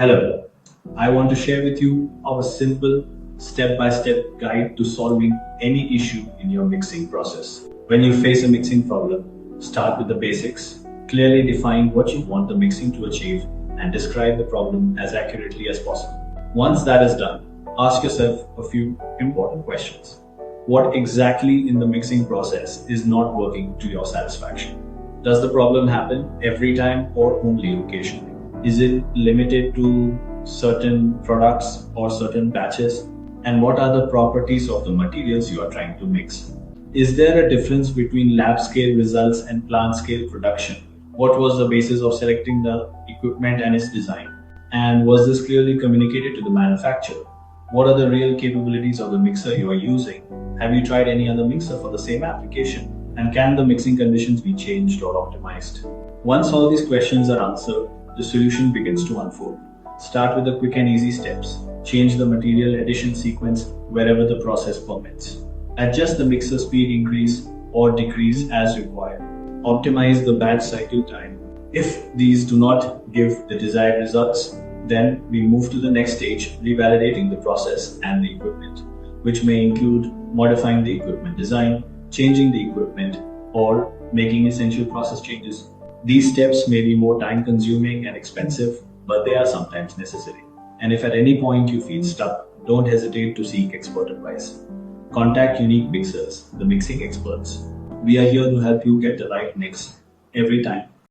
Hello, I want to share with you our simple step-by-step guide to solving any issue in your mixing process. When you face a mixing problem, start with the basics, clearly define what you want the mixing to achieve and describe the problem as accurately as possible. Once that is done, ask yourself a few important questions. What exactly in the mixing process is not working to your satisfaction? Does the problem happen every time or only occasionally? Is it limited to certain products or certain batches? And what are the properties of the materials you are trying to mix? Is there a difference between lab scale results and plant scale production? What was the basis of selecting the equipment and its design? And was this clearly communicated to the manufacturer? What are the real capabilities of the mixer you are using? Have you tried any other mixer for the same application? And can the mixing conditions be changed or optimized? Once all these questions are answered, the solution begins to unfold. Start with the quick and easy steps. Change the material addition sequence wherever the process permits. Adjust the mixer speed increase or decrease as required. Optimize the batch cycle time. If these do not give the desired results, then we move to the next stage, revalidating the process and the equipment, which may include modifying the equipment design, changing the equipment, or making essential process changes. These steps may be more time consuming and expensive, but they are sometimes necessary. And if at any point you feel stuck, don't hesitate to seek expert advice. Contact Unique Mixers, the mixing experts. We are here to help you get the right mix every time.